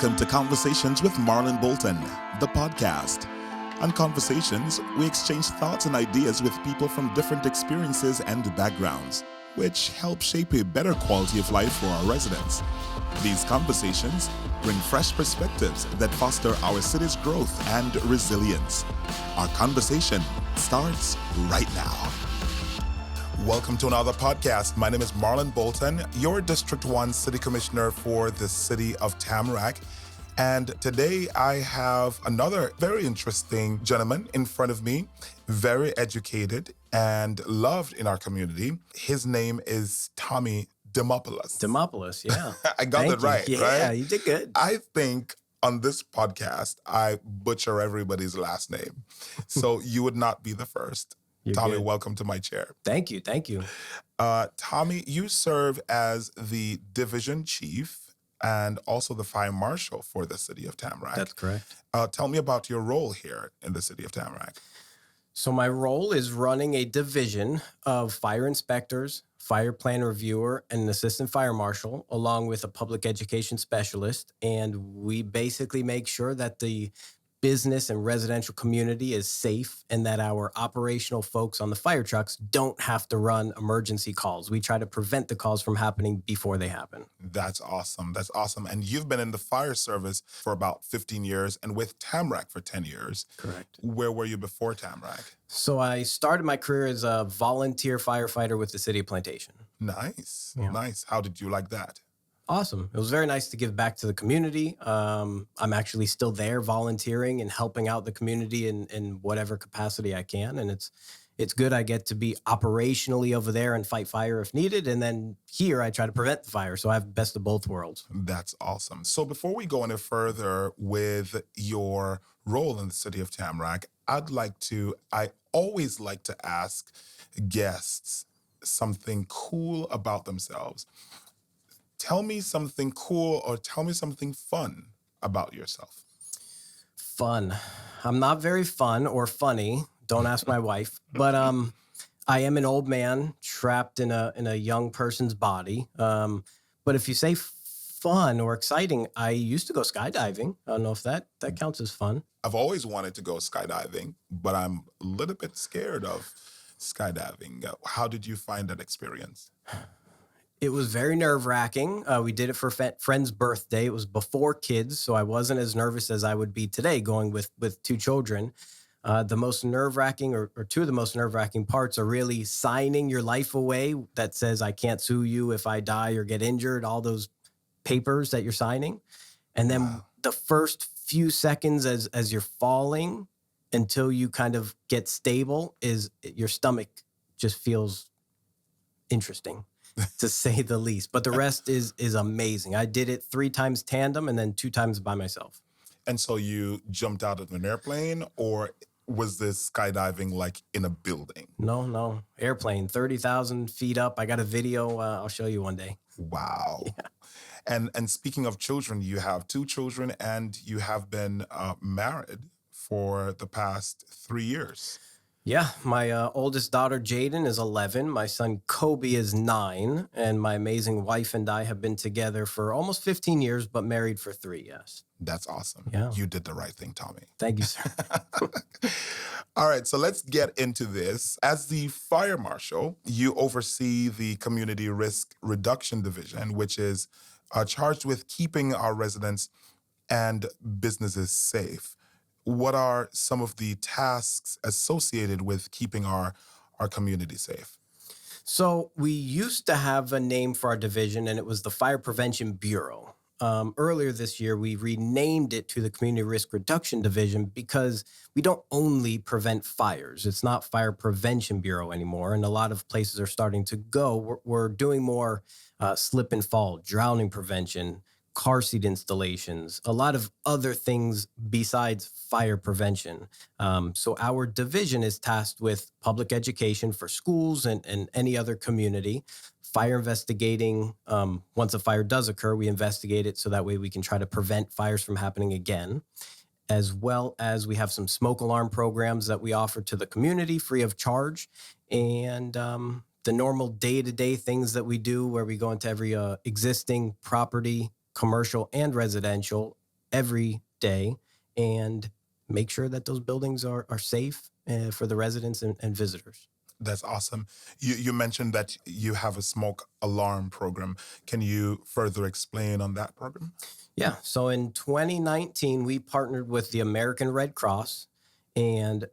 Welcome to Conversations with Marlon Bolton, the podcast. On Conversations, we exchange thoughts and ideas with people from different experiences and backgrounds, which help shape a better quality of life for our residents. These conversations bring fresh perspectives that foster our city's growth and resilience. Our conversation starts right now. Welcome to another podcast. My name is Marlon Bolton, your District 1 City Commissioner for the city of Tamarac. And today I have another very interesting gentleman in front of me, very educated and loved in our community. His name is Tommy Demopoulos. Demopoulos, yeah. I got that right, yeah, right? Yeah, you did good. I think on this podcast, I butcher everybody's last name. So you would not be the first. You're Tommy, good. welcome to my chair. Thank you. Tommy, you serve as the division chief and also the fire marshal for the city of Tamarac. That's correct. Tell me about your role here in the city of Tamarac. So my role is running a division of fire inspectors, fire plan reviewer, and an assistant fire marshal, along with a public education specialist. And we basically make sure that the business and residential community is safe and that our operational folks on the fire trucks don't have to run emergency calls. We try to prevent the calls from happening before they happen. That's awesome. That's awesome. And you've been in the fire service for about 15 years and with Tamarac for 10 years. Correct. Where were you before Tamarac? So I started my career as a volunteer firefighter with the city of Plantation. Nice. Yeah. Nice. How did you like that? Awesome. It was very nice to give back to the community. I'm actually still there volunteering and helping out the community in whatever capacity I can. And it's good. I get to be operationally over there and fight fire if needed. And then here I try to prevent the fire. So I have best of both worlds. That's awesome. So before we go any further with your role in the city of Tamarac, I always like to ask guests something cool about themselves. Tell me something cool or tell me something fun about yourself. Fun. I'm not very fun or funny. Don't ask my wife. But I am an old man trapped in a young person's body. But if you say fun or exciting, I used to go skydiving. I don't know if that counts as fun. I've always wanted to go skydiving, but I'm a little bit scared of skydiving. How did you find that experience? It was very nerve-wracking. We did it for a friend's birthday. It was before kids, so I wasn't as nervous as I would be today going with two children. The most nerve-wracking or two of the most nerve-wracking parts are really signing your life away that says, I can't sue you if I die or get injured, all those papers that you're signing. And then the first few seconds as you're falling until you kind of get stable is your stomach just feels interesting. To say the least. But the rest is amazing. I did it 3 times tandem and then 2 times by myself. And so you jumped out of an airplane, or was this skydiving like in a building? No. Airplane, 30,000 feet up. I got a video. I'll show you one day. Wow. Yeah. And speaking of children, you have 2 children and you have been married for the past 3 years. Yeah, my oldest daughter, Jaden, is 11. My son, Kobe, is 9. And my amazing wife and I have been together for almost 15 years, but married for 3, yes. That's awesome. Yeah. You did the right thing, Tommy. Thank you, sir. All right, so let's get into this. As the fire marshal, you oversee the Community Risk Reduction Division, which is charged with keeping our residents and businesses safe. What are some of the tasks associated with keeping our community safe? So we used to have a name for our division, and it was the Fire Prevention Bureau. Earlier this year, we renamed it to the Community Risk Reduction Division because we don't only prevent fires. It's not Fire Prevention Bureau anymore, and a lot of places are starting to go. We're doing more slip and fall, drowning prevention, car seat installations, a lot of other things besides fire prevention. So our division is tasked with public education for schools and any other community, fire investigating. Once a fire does occur, we investigate it so that way we can try to prevent fires from happening again, as well as we have some smoke alarm programs that we offer to the community free of charge. And the normal day-to-day things that we do where we go into every existing property, commercial and residential, every day and make sure that those buildings are safe for the residents and visitors. That's awesome. You mentioned that you have a smoke alarm program. Can you further explain on that program? Yeah. So in 2019, we partnered with the American Red Cross, and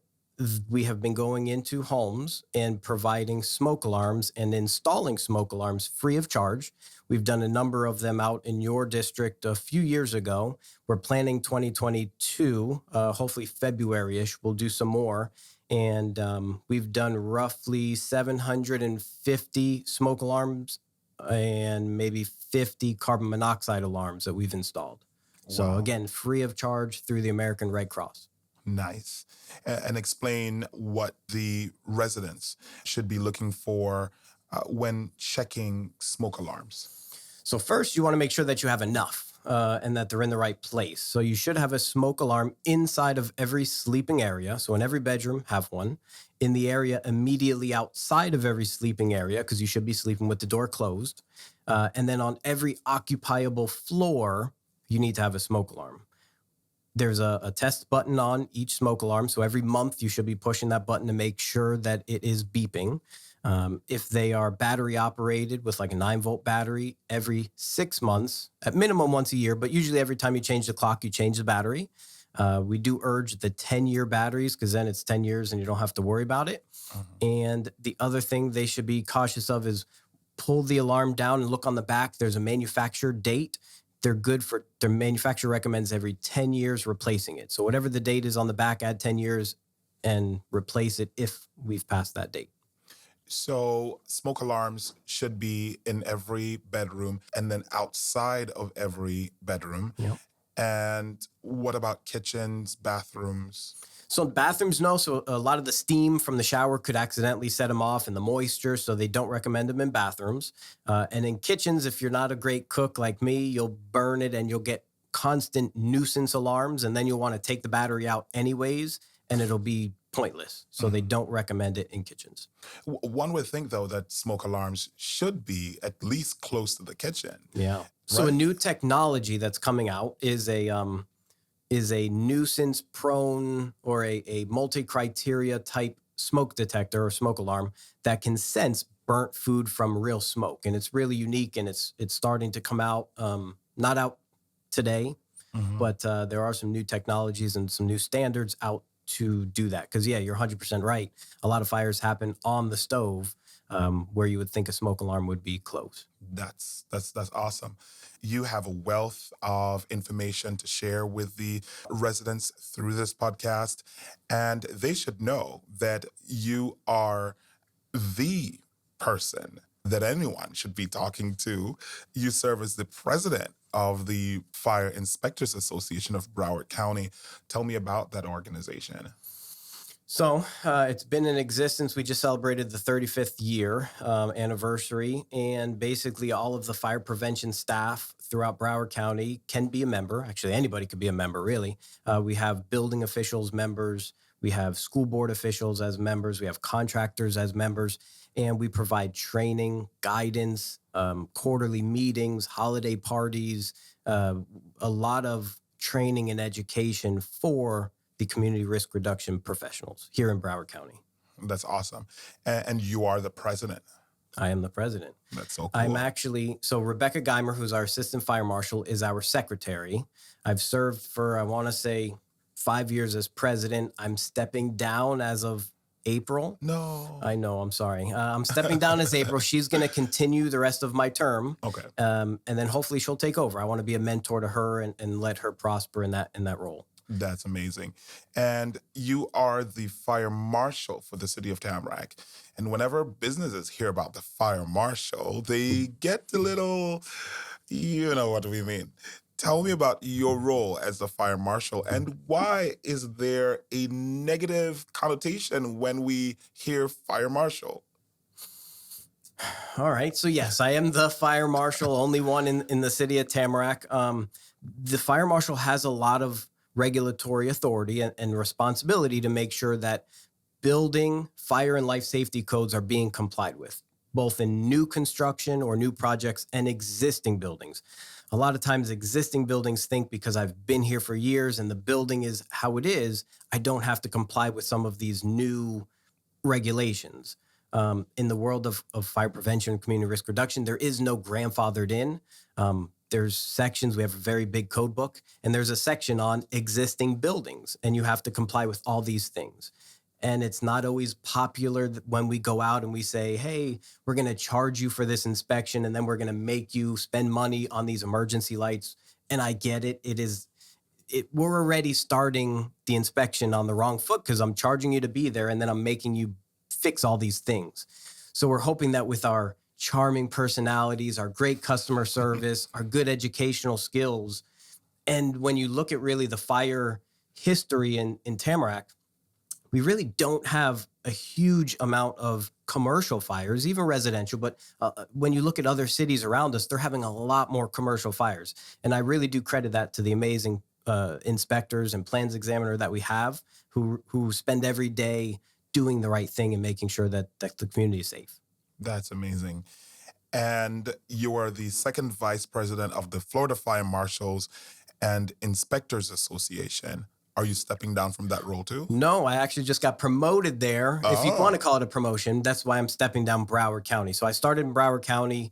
we have been going into homes and providing smoke alarms and installing smoke alarms free of charge. We've done a number of them out in your district a few years ago. We're planning 2022, hopefully February-ish. We'll do some more. And we've done roughly 750 smoke alarms and maybe 50 carbon monoxide alarms that we've installed. So Wow. again, free of charge through the American Red Cross. Nice. And explain what the residents should be looking for when checking smoke alarms. So first, you want to make sure that you have enough and that they're in the right place. So you should have a smoke alarm inside of every sleeping area. So in every bedroom, have one. In the area immediately outside of every sleeping area, because you should be sleeping with the door closed. And then on every occupiable floor, you need to have a smoke alarm. There's a test button on each smoke alarm. So every month you should be pushing that button to make sure that it is beeping. If they are battery operated with like a 9-volt battery, every 6 months, at minimum once a year, but usually every time you change the clock, you change the battery. We do urge the 10-year batteries because then it's 10 years and you don't have to worry about it. And the other thing they should be cautious of is pull the alarm down and look on the back. There's a manufacturer date. They're good for, their manufacturer recommends every 10 years replacing it. So whatever the date is on the back, add 10 years and replace it if we've passed that date. So smoke alarms should be in every bedroom and then outside of every bedroom. Yep. And what about kitchens, bathrooms? So bathrooms, no. So a lot of the steam from the shower could accidentally set them off and the moisture. So they don't recommend them in bathrooms. And in kitchens, if you're not a great cook like me, you'll burn it and you'll get constant nuisance alarms. And then you'll want to take the battery out anyways, and it'll be pointless. So they don't recommend it in kitchens. One would think, though, that smoke alarms should be at least close to the kitchen. Yeah. So a new technology that's coming out is a nuisance prone or a multi-criteria type smoke detector or smoke alarm that can sense burnt food from real smoke. And it's really unique and it's starting to come out, not out today, but there are some new technologies and some new standards out to do that. Because yeah, you're 100% right. A lot of fires happen on the stove where you would think a smoke alarm would be close. That's awesome. You have a wealth of information to share with the residents through this podcast, and they should know that you are the person that anyone should be talking to. You serve as the president of the Fire Inspectors Association of Broward County. Tell me about that organization. So it's been in existence. We just celebrated the 35th year anniversary, and basically all of the fire prevention staff throughout Broward County can be a member. Actually, anybody could be a member, really. We have building officials members. We have school board officials as members. We have contractors as members, and we provide training, guidance, quarterly meetings, holiday parties, a lot of training and education for the community risk reduction professionals here in Broward County. That's awesome. And you are the president. I am the president. That's so cool. I'm actually, so Rebecca Geimer, who's our assistant fire marshal, is our secretary. I've served for, I want to say, 5 years as president. I'm stepping down as of April. No. I know, I'm sorry. I'm stepping down as April. She's going to continue the rest of my term. Okay. And then hopefully she'll take over. I want to be a mentor to her and let her prosper in that role. That's amazing. And you are the fire marshal for the city of Tamarac. And whenever businesses hear about the fire marshal, they get a little, you know what we mean. Tell me about your role as the fire marshal and why is there a negative connotation when we hear fire marshal? All right. So yes, I am the fire marshal, only one in the city of Tamarac. The fire marshal has a lot of regulatory authority and responsibility to make sure that building, fire, and life safety codes are being complied with, both in new construction or new projects and existing buildings. A lot of times existing buildings think because I've been here for years and the building is how it is, I don't have to comply with some of these new regulations. In the world of fire prevention and community risk reduction, there is no grandfathered in. There's sections. We have a very big code book, and there's a section on existing buildings, and you have to comply with all these things. And it's not always popular when we go out and we say, hey, we're going to charge you for this inspection, and then we're going to make you spend money on these emergency lights. And I get it. We're already starting the inspection on the wrong foot because I'm charging you to be there and then I'm making you fix all these things. So we're hoping that with our charming personalities, our great customer service, our good educational skills, and when you look at really the fire history in Tamarac, we really don't have a huge amount of commercial fires, even residential. But when you look at other cities around us, they're having a lot more commercial fires. And I really do credit that to the amazing inspectors and plans examiner that we have who spend every day doing the right thing and making sure that the community is safe. That's amazing. And you are the second vice president of the Florida Fire Marshals and Inspectors Association. Are you stepping down from that role too? No, I actually just got promoted there. If you Oh. want to call it a promotion, that's why I'm stepping down Broward County. So I started in Broward County,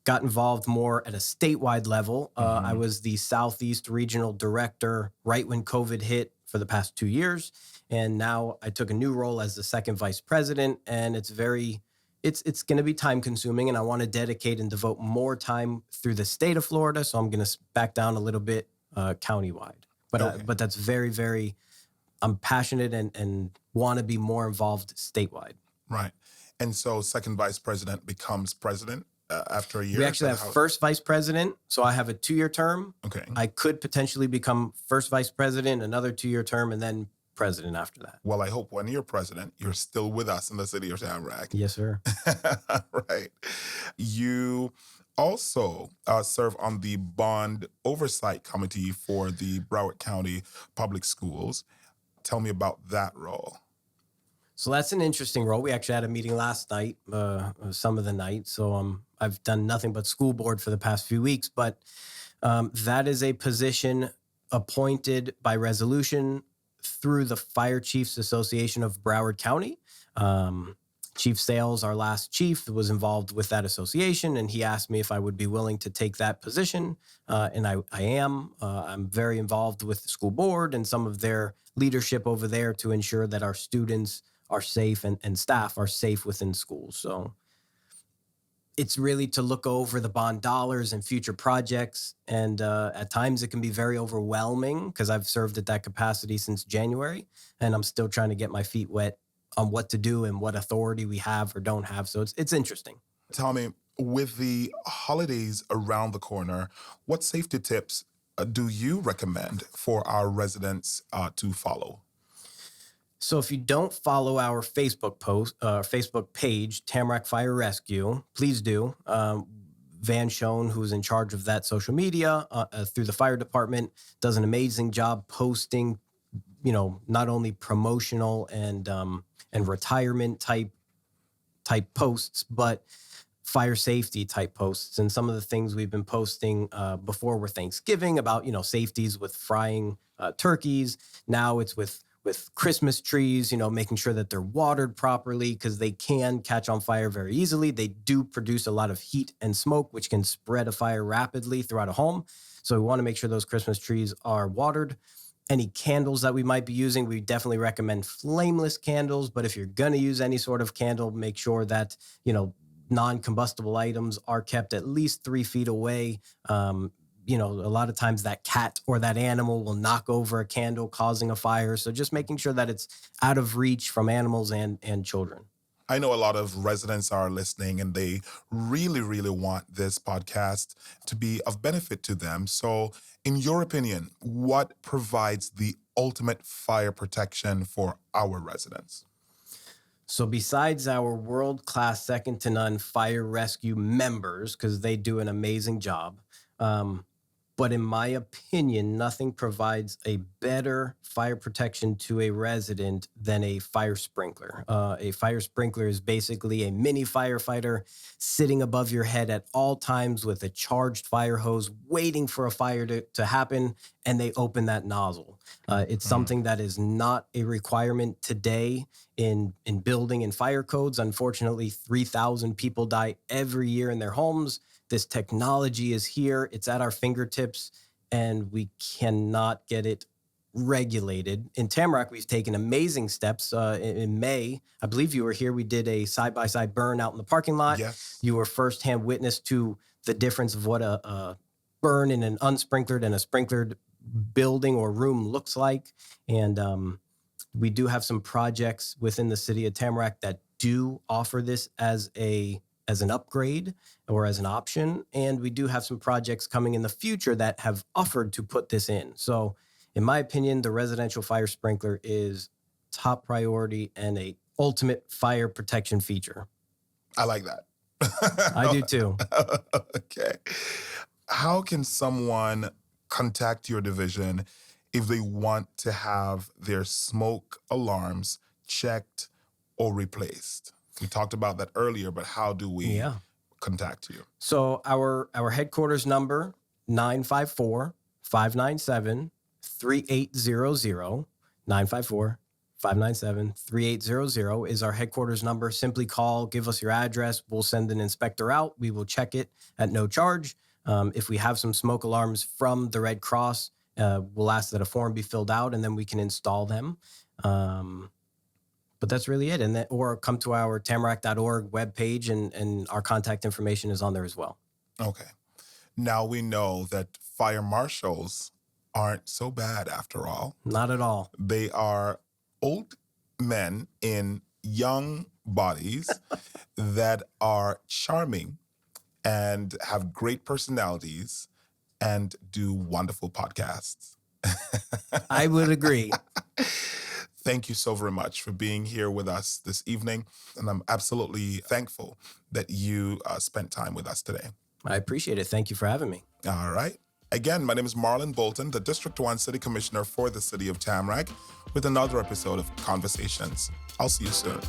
got involved more at a statewide level. I was the Southeast Regional Director right when COVID hit for the past 2 years. And now I took a new role as the second vice president. And it's going to be time consuming. And I want to dedicate and devote more time through the state of Florida. So I'm going to back down a little bit countywide. But that's very, very, I'm passionate and want to be more involved statewide. Right. And so second vice president becomes president after a year? We actually have first vice president. So I have a 2-year term. Okay. I could potentially become first vice president, another 2-year term, and then president after that. Well, I hope when you're president, you're still with us in the city of Tamarac. Yes, sir. Right. You also serve on the Bond Oversight Committee for the Broward County Public Schools. Tell me about that role. So that's an interesting role. We actually had a meeting last night, some of the night. So I've done nothing but school board for the past few weeks, but that is a position appointed by resolution through the Fire Chiefs Association of Broward County. Chief Sales, our last chief, was involved with that association, and he asked me if I would be willing to take that position, and I am. I'm very involved with the school board and some of their leadership over there to ensure that our students are safe and staff are safe within schools. So it's really to look over the bond dollars and future projects. And at times it can be very overwhelming because I've served at that capacity since January, and I'm still trying to get my feet wet on what to do and what authority we have or don't have. So it's interesting. Tell me, with the holidays around the corner, what safety tips do you recommend for our residents to follow? So if you don't follow our Facebook page, Tamarac Fire Rescue, please do. Van Schoen, who's in charge of that social media through the fire department, does an amazing job posting, not only promotional and retirement type posts, but fire safety type posts. And some of the things we've been posting before were Thanksgiving about, safeties with frying turkeys. Now it's with Christmas trees, making sure that they're watered properly because they can catch on fire very easily. They do produce a lot of heat and smoke, which can spread a fire rapidly throughout a home. So we want to make sure those Christmas trees are watered. Any candles that we might be using, we definitely recommend flameless candles. But if you're going to use any sort of candle, make sure that, non-combustible items are kept at least 3 feet away. A lot of times that cat or that animal will knock over a candle, causing a fire. So just making sure that it's out of reach from animals and children. I know a lot of residents are listening and they really, really want this podcast to be of benefit to them. So in your opinion, what provides the ultimate fire protection for our residents? So besides our world-class, second-to-none fire rescue members, because they do an amazing job, But in my opinion, nothing provides a better fire protection to a resident than a fire sprinkler. A fire sprinkler is basically a mini firefighter sitting above your head at all times with a charged fire hose, waiting for a fire to happen, and they open that nozzle. It's something that is not a requirement today in building and fire codes. Unfortunately, 3,000 people die every year in their homes. This technology is here, it's at our fingertips, and we cannot get it regulated. In Tamarac, we've taken amazing steps. In May, I believe you were here, we did a side-by-side burn out in the parking lot. Yes. You were firsthand witness to the difference of what a burn in an unsprinklered and a sprinklered building or room looks like. And we do have some projects within the city of Tamarac that do offer this as an upgrade or as an option. And we do have some projects coming in the future that have offered to put this in. So in my opinion, the residential fire sprinkler is top priority and a ultimate fire protection feature. I like that. I do too. Okay. How can someone contact your division if they want to have their smoke alarms checked or replaced? We talked about that earlier, but how do we contact you? So our headquarters number, 954-597-3800, 954-597-3800 is our headquarters number. Simply call, give us your address. We'll send an inspector out. We will check it at no charge. If we have some smoke alarms from the Red Cross, we'll ask that a form be filled out, and then we can install them. But that's really it. Or come to our tamarac.org webpage, and our contact information is on there as well. Okay. Now we know that fire marshals aren't so bad after all. Not at all. They are old men in young bodies that are charming and have great personalities and do wonderful podcasts. I would agree. Thank you so very much for being here with us this evening. And I'm absolutely thankful that you spent time with us today. I appreciate it. Thank you for having me. All right. Again, my name is Marlon Bolton, the District 1 City Commissioner for the City of Tamarac, with another episode of Conversations. I'll see you soon.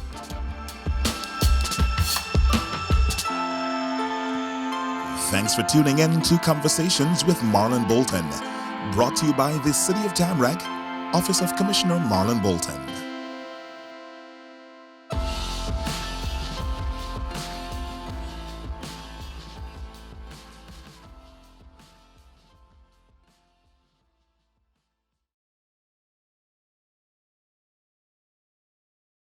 Thanks for tuning in to Conversations with Marlon Bolton, brought to you by the City of Tamarac, Office of Commissioner Marlon Bolton.